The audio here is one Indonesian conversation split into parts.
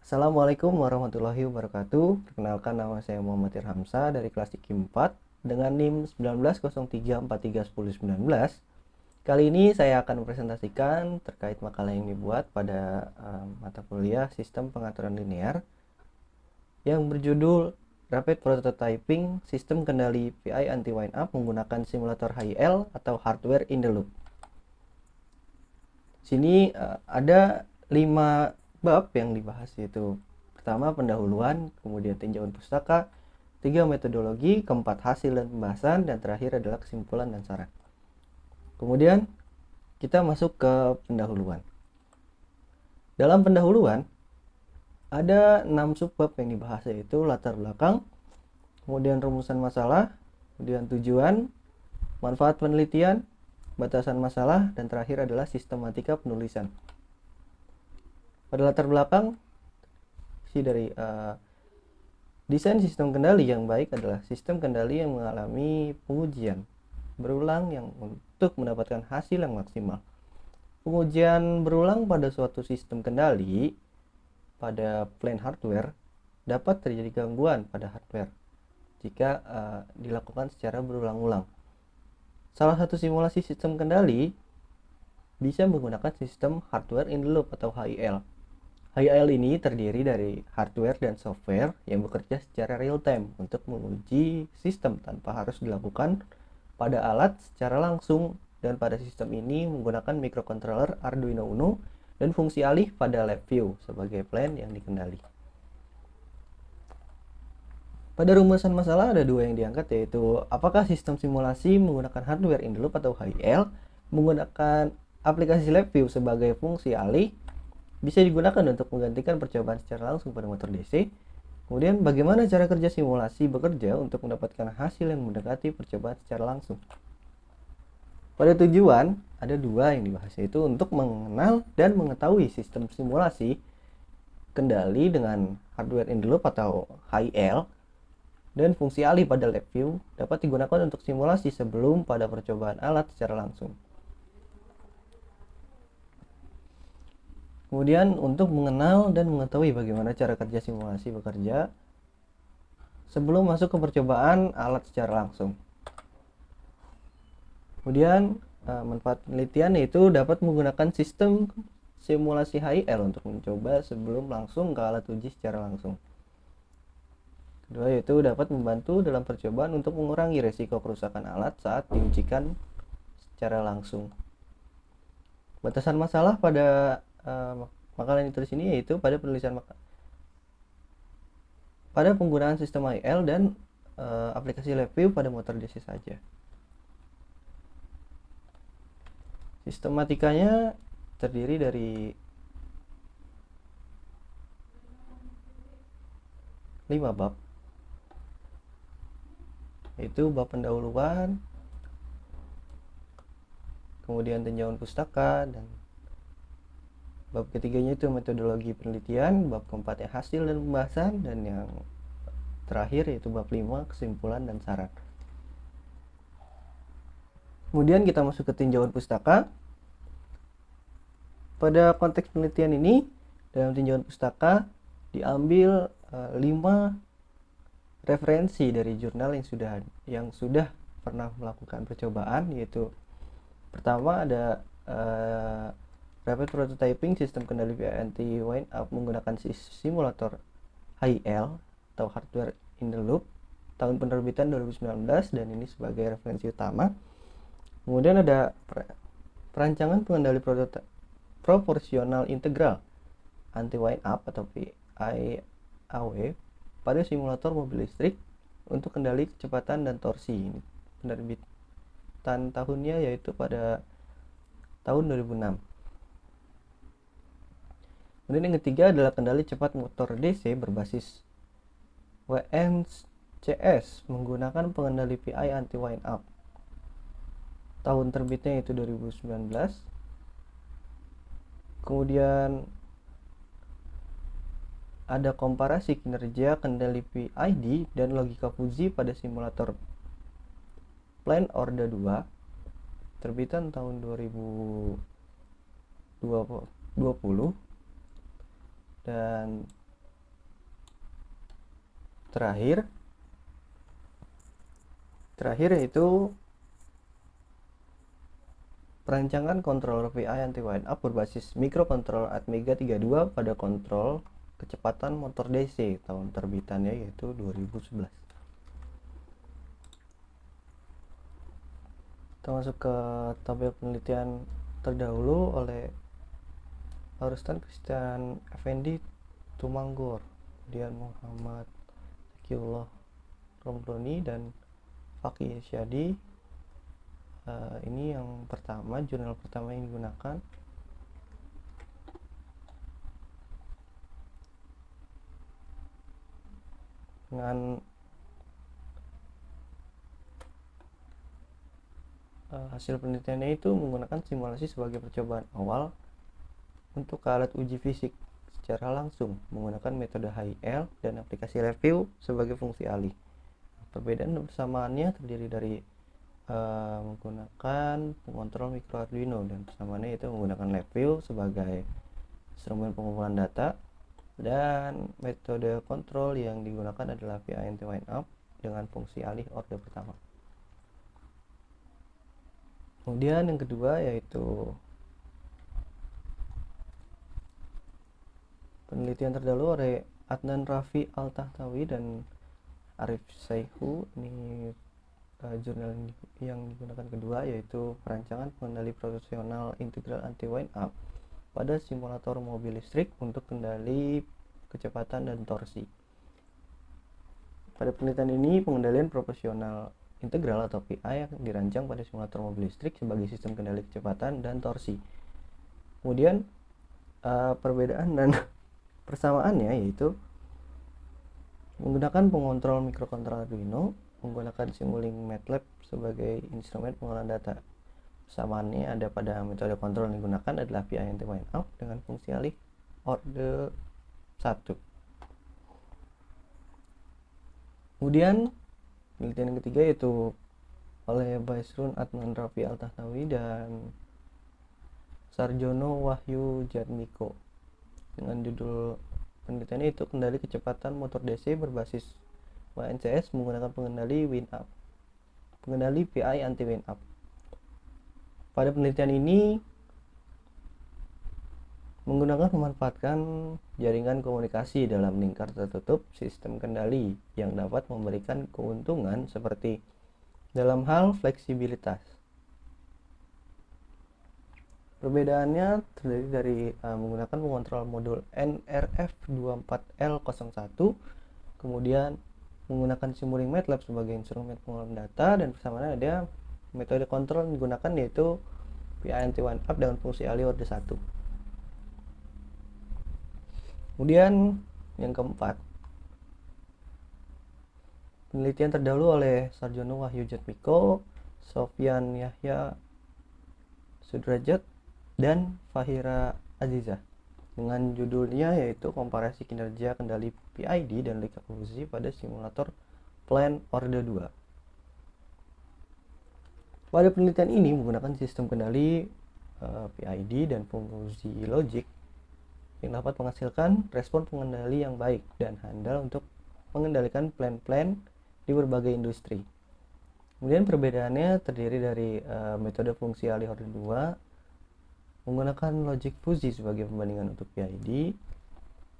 Assalamualaikum warahmatullahi wabarakatuh. Perkenalkan, nama saya Muhammad Irhamsa dari kelas IQ 4 dengan NIM 1903431019. Kali ini saya akan mempresentasikan terkait makalah yang dibuat pada mata kuliah Sistem Pengaturan Linear yang berjudul Rapid Prototyping Sistem Kendali PI Anti Wind Up menggunakan simulator HIL atau Hardware in the Loop. Sini ada 5 bab yang dibahas, yaitu pertama pendahuluan, kemudian tinjauan pustaka, 3 metodologi, keempat hasil dan pembahasan, dan terakhir adalah kesimpulan dan saran. Kemudian kita masuk ke pendahuluan. Dalam pendahuluan ada 6 subbab yang dibahas, yaitu latar belakang, kemudian rumusan masalah, kemudian tujuan, manfaat penelitian, batasan masalah, dan terakhir adalah sistematika penulisan. Pada latar belakang, dari desain sistem kendali yang baik adalah sistem kendali yang mengalami pengujian berulang yang untuk mendapatkan hasil yang maksimal. Pengujian berulang pada suatu sistem kendali pada plain hardware dapat terjadi gangguan pada hardware jika dilakukan secara berulang-ulang. Salah satu simulasi sistem kendali bisa menggunakan sistem hardware in the loop atau HIL. HIL ini terdiri dari hardware dan software yang bekerja secara real time untuk menguji sistem tanpa harus dilakukan pada alat secara langsung, dan pada sistem ini menggunakan microcontroller Arduino Uno dan fungsi alih pada LabVIEW sebagai plan yang dikendali. Pada rumusan masalah ada 2 yang diangkat, yaitu apakah sistem simulasi menggunakan hardware in the loop atau HIL menggunakan aplikasi LabVIEW sebagai fungsi alih bisa digunakan untuk menggantikan percobaan secara langsung pada motor DC. Kemudian bagaimana cara kerja simulasi bekerja untuk mendapatkan hasil yang mendekati percobaan secara langsung. Pada tujuan ada 2 yang dibahas, yaitu untuk mengenal dan mengetahui sistem simulasi kendali dengan hardware in the loop atau HIL dan fungsi alih pada LabVIEW dapat digunakan untuk simulasi sebelum pada percobaan alat secara langsung. Kemudian untuk mengenal dan mengetahui bagaimana cara kerja simulasi bekerja sebelum masuk ke percobaan alat secara langsung. Kemudian manfaat penelitian yaitu dapat menggunakan sistem simulasi HIL untuk mencoba sebelum langsung ke alat uji secara langsung. Kedua yaitu dapat membantu dalam percobaan untuk mengurangi resiko kerusakan alat saat diujikan secara langsung. Batasan masalah pada makalah yang ditulis ini yaitu pada penulisan pada penggunaan sistem HIL dan aplikasi LabVIEW pada motor DC saja. Sistematikanya terdiri dari 5 bab, yaitu bab pendahuluan, kemudian tinjauan pustaka, dan bab ketiganya itu metodologi penelitian, bab keempatnya hasil dan pembahasan, dan yang terakhir yaitu bab 5 kesimpulan dan saran. Kemudian kita masuk ke tinjauan pustaka. Pada konteks penelitian ini, dalam tinjauan pustaka diambil 5 referensi dari jurnal yang sudah pernah melakukan percobaan, yaitu pertama ada Rapid Prototyping Sistem Kendali PI Anti Wind Up menggunakan simulator HIL atau Hardware in the Loop, tahun penerbitan 2019, dan ini sebagai referensi utama. Kemudian ada perancangan pengendali proporsional integral anti wind up atau PIAW pada simulator mobil listrik untuk kendali kecepatan dan torsi. Penerbitan tahunnya yaitu pada tahun 2006. Kemudian yang ketiga adalah kendali cepat motor DC berbasis WNCS menggunakan pengendali PI anti wind up. Tahun terbitnya itu 2019. Kemudian ada komparasi kinerja kendali PID dan logika fuzzy pada simulator Plan Order 2 terbitan tahun 2020, dan terakhir yaitu perancangan controller PI anti wind up berbasis microcontroller Atmega 32 pada kontrol kecepatan motor DC. Tahun terbitannya yaitu 2011. Kita masuk ke tabel penelitian terdahulu oleh Rustan Christian Effendi Tumanggor, kemudian Muhammad Zakiullah Romdoni dan Fakih Syadi. Ini yang pertama, jurnal pertama yang digunakan. Dengan hasil penelitiannya itu menggunakan simulasi sebagai percobaan awal untuk alat uji fisik secara langsung menggunakan metode HIL dan aplikasi review sebagai fungsi alih. Perbedaan dan persamaannya terdiri dari menggunakan pengontrol micro Arduino, dan persamaannya itu menggunakan review sebagai instrumen pengumpulan data, dan metode kontrol yang digunakan adalah PI anti wind up dengan fungsi alih orde pertama. Kemudian yang kedua yaitu penelitian terdahulu oleh Adnan Rafi Al-Tahtawi dan Arif Saihu. Ini jurnal yang digunakan kedua yaitu perancangan pengendali proporsional integral anti wind up pada simulator mobil listrik untuk kendali kecepatan dan torsi. Pada penelitian ini, pengendalian proporsional integral atau PI yang dirancang pada simulator mobil listrik sebagai sistem kendali kecepatan dan torsi. Kemudian perbedaan dan persamaannya yaitu menggunakan pengontrol mikrokontroler Arduino, menggunakan Simulink MATLAB sebagai instrumen pengolahan data. Persamaannya ada pada metode kontrol yang digunakan adalah PI anti wind up dengan fungsi alih orde 1. Kemudian penelitian yang ketiga yaitu oleh Baisrun Adnan Rafi Al-Tahtawi dan Sarjono Wahyu Jatmiko dengan judul penelitiannya itu kendali kecepatan motor DC berbasis WNCS menggunakan pengendali PI anti wind up. Pada penelitian ini memanfaatkan jaringan komunikasi dalam lingkar tertutup sistem kendali yang dapat memberikan keuntungan seperti dalam hal fleksibilitas. Perbedaannya terdiri dari menggunakan pengontrol modul NRF24L01, kemudian menggunakan Simulink MATLAB sebagai instrumen pengolahan data, dan persamaannya ada metode kontrol yang digunakan yaitu PI anti wind up dengan fungsi alih orde 1. Kemudian yang keempat, penelitian terdahulu oleh Sarjono Wahyu Jatmiko, Sofyan Yahya Sudrajat, dan Fahira Azizah dengan judulnya yaitu komparasi kinerja kendali PID dan lika fungsi pada simulator plan orde 2. Pada penelitian ini menggunakan sistem kendali PID dan fungsi logik yang dapat menghasilkan respon pengendali yang baik dan handal untuk mengendalikan plan-plan di berbagai industri. Kemudian perbedaannya terdiri dari metode fungsi alih orde 2 menggunakan logic fuzzy sebagai pembandingan untuk PID,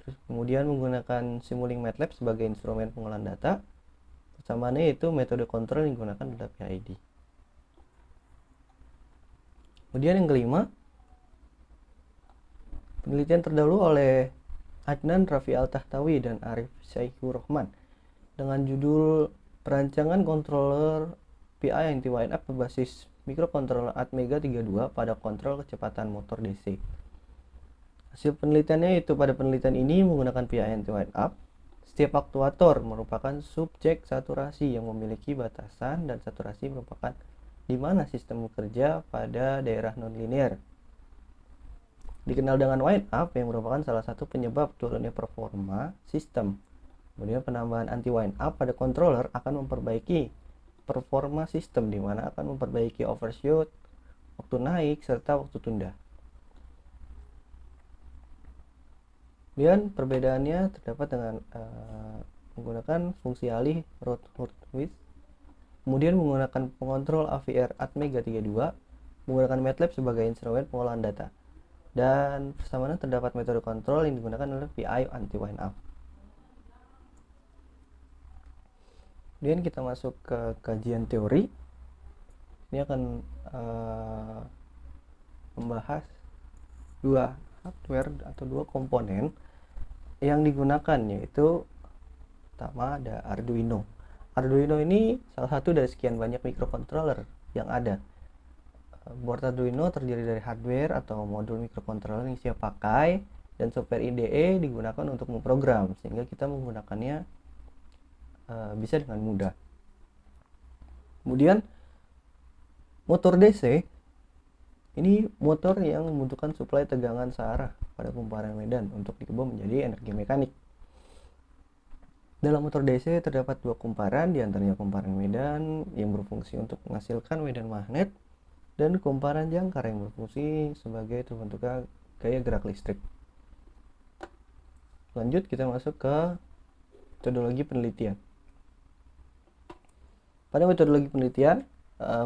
terus kemudian menggunakan Simulink MATLAB sebagai instrumen pengolahan data, persamaannya yaitu metode kontrol yang digunakan adalah PID. Kemudian yang kelima, penelitian terdahulu oleh Adnan Rafi Al-Tahtawi dan Arif Saihu Rohman dengan judul perancangan controller PI anti wind up berbasis mikrokontroler Atmega 32 pada kontrol kecepatan motor DC. Hasil penelitiannya itu pada penelitian ini menggunakan PI anti wind up. Setiap aktuator merupakan subjek saturasi yang memiliki batasan, dan saturasi merupakan di mana sistem bekerja pada daerah nonlinear. Dikenal dengan wind up yang merupakan salah satu penyebab turunnya performa sistem. Kemudian penambahan anti wind up pada controller akan memperbaiki performa sistem, di mana akan memperbaiki overshoot, waktu naik, serta waktu tunda. Kemudian perbedaannya terdapat dengan menggunakan fungsi alih root with, kemudian menggunakan pengontrol AVR Atmega 32, menggunakan MATLAB sebagai instrumen pengolahan data, dan persamaan terdapat metode kontrol yang digunakan oleh PI anti wind up. Kemudian kita masuk ke kajian teori. Ini akan membahas dua hardware atau dua komponen yang digunakan, yaitu pertama ada Arduino. Arduino ini salah satu dari sekian banyak microcontroller yang ada. Board Arduino terdiri dari hardware atau modul microcontroller yang siap pakai, dan software IDE digunakan untuk memprogram sehingga kita menggunakannya bisa dengan mudah. Kemudian motor DC ini motor yang membutuhkan suplai tegangan searah pada kumparan medan untuk diubah menjadi energi mekanik. Dalam motor DC terdapat dua kumparan, diantaranya kumparan medan yang berfungsi untuk menghasilkan medan magnet dan kumparan jangkar yang berfungsi sebagai terbentuknya gaya gerak listrik. Lanjut kita masuk ke metodologi penelitian. Pada metodologi penelitian,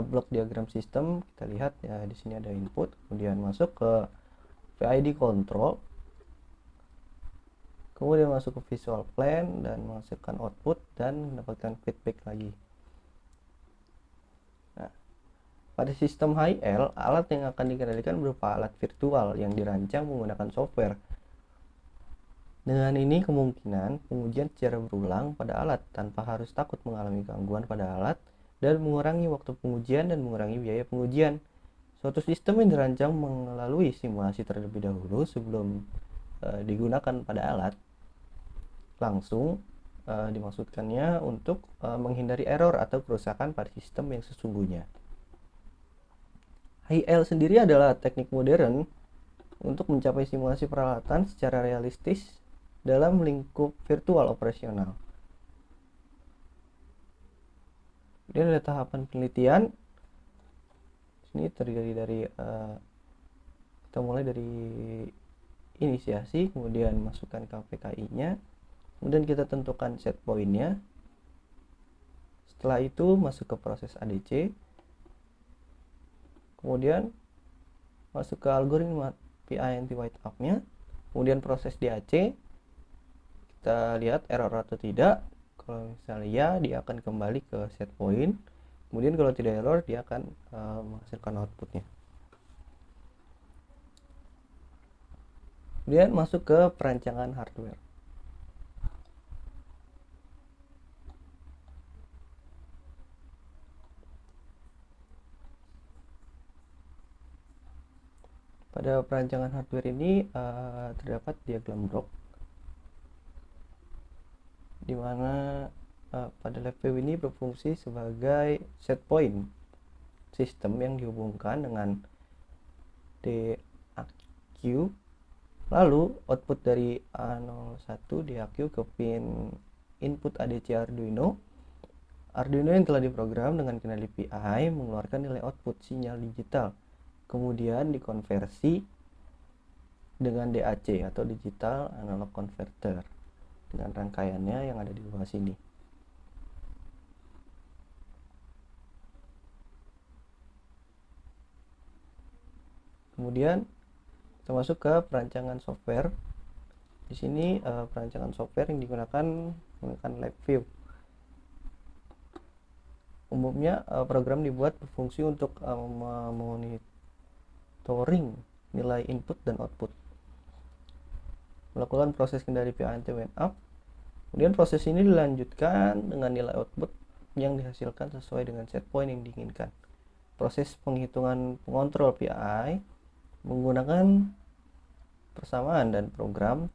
blok diagram sistem kita lihat ya, di sini ada input, kemudian masuk ke PID control, kemudian masuk ke visual plan dan menghasilkan output dan mendapatkan feedback lagi. Nah, pada sistem HIL, alat yang akan dikendalikan berupa alat virtual yang dirancang menggunakan software. Dengan ini kemungkinan pengujian secara berulang pada alat tanpa harus takut mengalami gangguan pada alat, dan mengurangi waktu pengujian dan mengurangi biaya pengujian. Suatu sistem yang dirancang melalui simulasi terlebih dahulu sebelum digunakan pada alat langsung dimaksudkannya untuk menghindari error atau kerusakan pada sistem yang sesungguhnya. HIL sendiri adalah teknik modern untuk mencapai simulasi peralatan secara realistis dalam lingkup virtual operasional. Kemudian ada tahapan penelitian. Ini terdiri dari kita mulai dari inisiasi, kemudian masukkan KPKI-nya, kemudian kita tentukan set point-nya. Setelah itu masuk ke proses ADC, kemudian masuk ke algoritma PI anti wind up-nya, kemudian proses DAC, kita lihat error atau tidak. Kalau misalnya ya, dia akan kembali ke set point. Kemudian kalau tidak error, dia akan menghasilkan outputnya. Kemudian masuk ke perancangan hardware. Pada perancangan hardware ini terdapat diagram blok, di mana pada lab view ini berfungsi sebagai set point sistem yang dihubungkan dengan DAQ, lalu output dari A01 DAQ ke pin input ADC Arduino. Arduino yang telah diprogram dengan kendali PI mengeluarkan nilai output sinyal digital, kemudian dikonversi dengan DAC atau digital analog converter dengan rangkaiannya yang ada di bawah sini. Kemudian kita masuk ke perancangan software. Di sini perancangan software yang digunakan menggunakan LabVIEW. Umumnya program dibuat berfungsi untuk memonitoring nilai input dan output, melakukan proses kendali PI anti wind up. Kemudian proses ini dilanjutkan dengan nilai output yang dihasilkan sesuai dengan set point yang diinginkan. Proses penghitungan pengontrol PI menggunakan persamaan dan program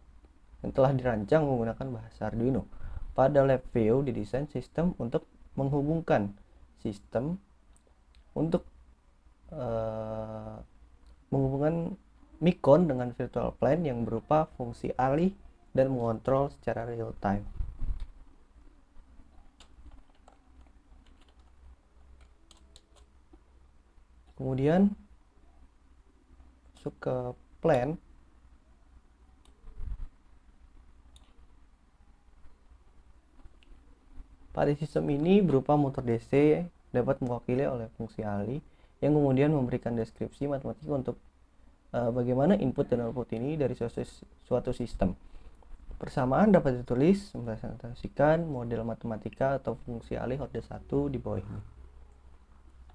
yang telah dirancang menggunakan bahasa Arduino. Pada LabVIEW didesain sistem untuk menghubungkan sistem untuk menghubungkan Micon dengan virtual plan yang berupa fungsi alih dan mengontrol secara real time. Kemudian masuk ke plan. Pada sistem ini berupa motor DC dapat mewakili oleh fungsi alih yang kemudian memberikan deskripsi matematika untuk bagaimana input dan output ini dari suatu sistem. Persamaan dapat ditulis mempresentasikan model matematika atau fungsi alih order 1 di bawah ini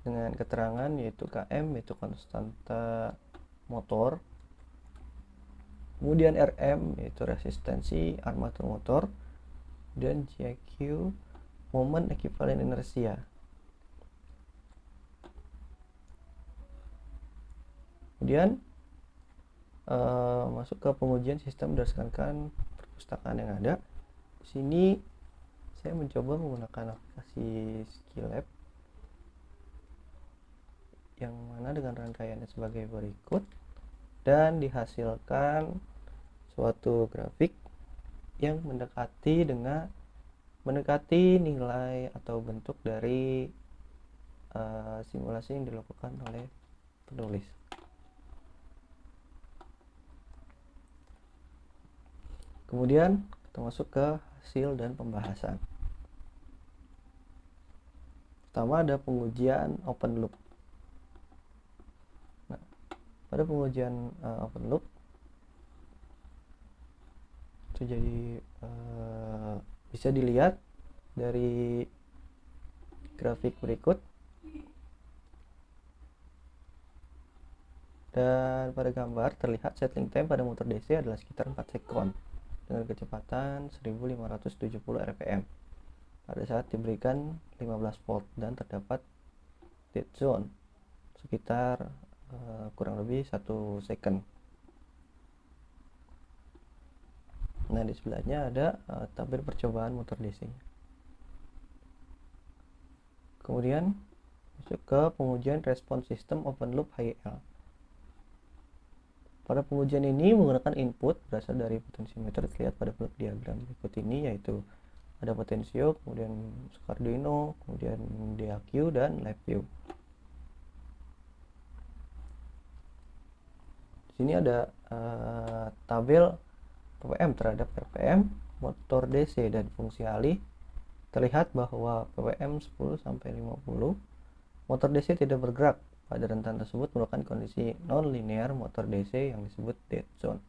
dengan keterangan yaitu Km yaitu konstanta motor, kemudian Rm yaitu resistensi armatur motor, dan JQ momen ekuivalen inersia. Kemudian masuk ke pengujian sistem berdasarkan perpustakaan yang ada. Di sini saya mencoba menggunakan aplikasi Skillab yang mana dengan rangkaiannya sebagai berikut, dan dihasilkan suatu grafik yang mendekati nilai atau bentuk dari simulasi yang dilakukan oleh penulis. Kemudian kita masuk ke hasil dan pembahasan. Pertama ada pengujian open loop. Nah, pada pengujian open loop itu jadi bisa dilihat dari grafik berikut, dan pada gambar terlihat settling time pada motor DC adalah sekitar 4 sekon dengan kecepatan 1570 rpm pada saat diberikan 15 volt dan terdapat dead zone sekitar kurang lebih 1 second. Nah, di sebelahnya ada tabel percobaan motor DC. Kemudian masuk ke pengujian respons sistem open loop HIL. Pada pengujian ini menggunakan input berasal dari potensiometer terlihat pada blok diagram berikut ini, yaitu ada potensio, kemudian Arduino, kemudian DAQ dan LabVIEW. Di sini ada tabel ppm terhadap RPM motor DC dan fungsi alih. Terlihat bahwa ppm 10 sampai 50 motor DC tidak bergerak pada rentan tersebut merupakan kondisi non-linear motor DC yang disebut dead zone.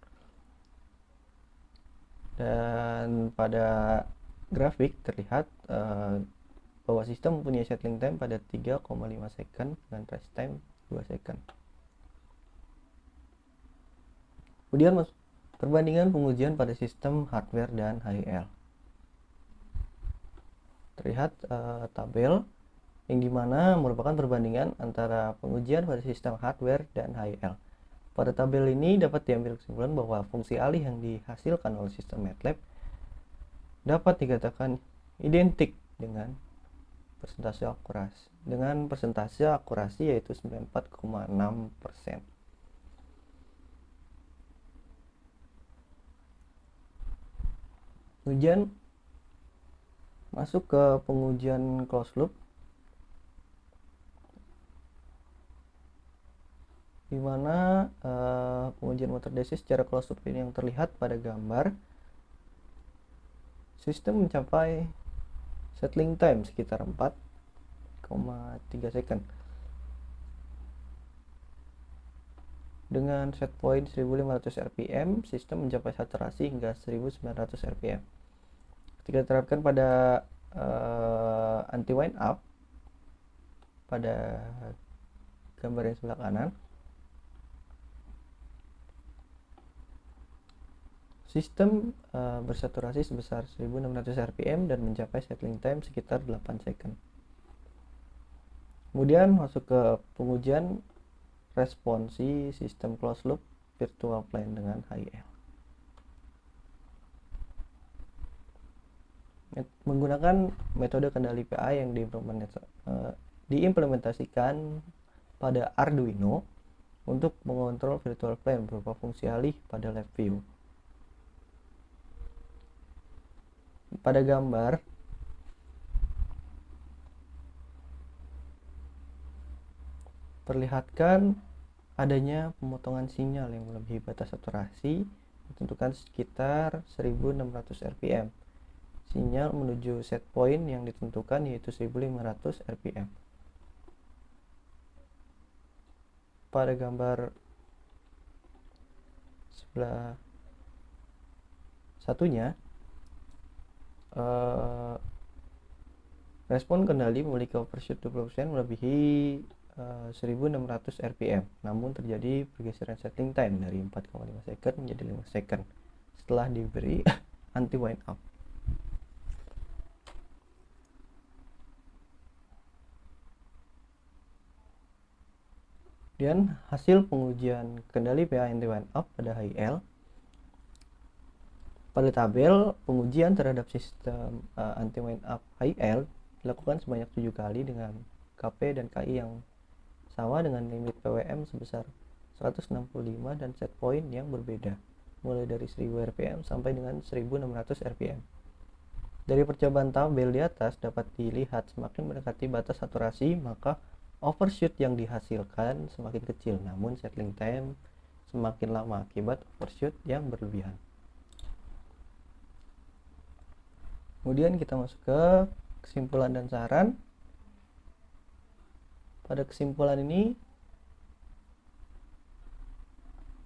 Dan pada grafik terlihat bahwa sistem mempunyai settling time pada 3,5 second dengan rest time 2 second. Kemudian perbandingan pengujian pada sistem hardware dan HIL. Terlihat tabel yang dimana merupakan perbandingan antara pengujian pada sistem hardware dan HIL. Pada tabel ini dapat diambil kesimpulan bahwa fungsi alih yang dihasilkan oleh sistem MATLAB dapat dikatakan identik dengan persentase akurasi yaitu 94,6%. Kemudian masuk ke pengujian closed loop, di mana pengujian motor DC secara closed loop ini yang terlihat pada gambar, sistem mencapai settling time sekitar 4,3 second dengan set point 1500 rpm. Sistem mencapai saturasi hingga 1900 rpm. Ketika diterapkan pada anti wind up pada gambar yang sebelah kanan, sistem bersaturasi sebesar 1600 rpm dan mencapai settling time sekitar 8 second. Kemudian masuk ke pengujian responsi sistem closed loop virtual plane dengan HIL. Menggunakan metode kendali PA yang diimplementasikan pada Arduino untuk mengontrol virtual plane berupa fungsi alih pada LabVIEW. Pada gambar perlihatkan adanya pemotongan sinyal yang melebihi batas saturasi ditentukan sekitar 1600 rpm, sinyal menuju set point yang ditentukan, yaitu 1500 rpm. Pada gambar sebelah satunya, respon kendali memiliki overshoot 20% melebihi 1600 rpm, namun terjadi pergeseran settling time dari 4,5 second menjadi 5 second setelah diberi anti wind up. Kemudian hasil pengujian kendali PA anti wind up pada HIL. Pada tabel, pengujian terhadap sistem anti wind up HIL dilakukan sebanyak 7 kali dengan KP dan KI yang sama dengan limit PWM sebesar 165 dan set point yang berbeda, mulai dari 1000 rpm sampai dengan 1600 rpm. Dari percobaan tabel di atas dapat dilihat semakin mendekati batas saturasi, maka overshoot yang dihasilkan semakin kecil, namun settling time semakin lama akibat overshoot yang berlebihan. Kemudian kita masuk ke kesimpulan dan saran. Pada kesimpulan ini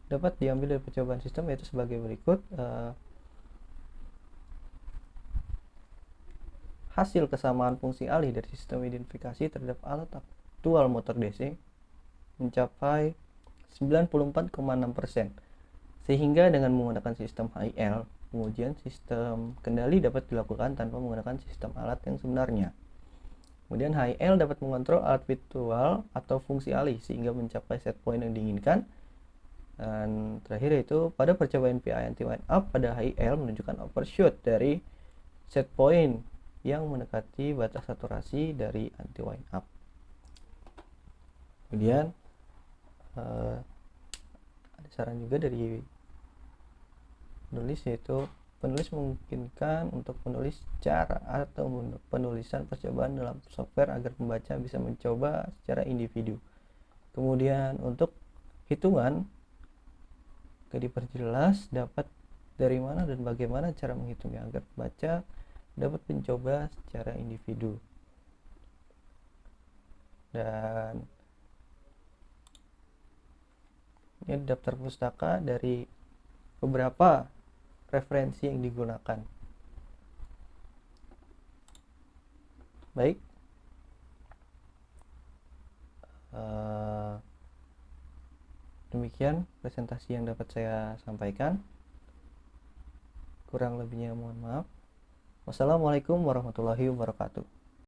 dapat diambil dari percobaan sistem, yaitu sebagai berikut. Hasil kesamaan fungsi alih dari sistem identifikasi terhadap alat aktual motor DC mencapai 94,6%, sehingga dengan menggunakan sistem HIL, pengujian sistem kendali dapat dilakukan tanpa menggunakan sistem alat yang sebenarnya. Kemudian HIL dapat mengontrol alat virtual atau fungsi alih sehingga mencapai set point yang diinginkan. Dan terakhir yaitu pada percobaan PI anti wind up pada HIL menunjukkan overshoot dari set point yang mendekati batas saturasi dari anti wind up. Kemudian ada saran juga dari penulis, yaitu penulis memungkinkan untuk menulis cara atau penulisan percobaan dalam software agar pembaca bisa mencoba secara individu. Kemudian untuk hitungan diperjelas dapat dari mana dan bagaimana cara menghitungnya agar pembaca dapat mencoba secara individu. Dan ini daftar pustaka dari beberapa referensi yang digunakan. Baik, demikian presentasi yang dapat saya sampaikan. Kurang lebihnya mohon maaf. Wassalamualaikum warahmatullahi wabarakatuh.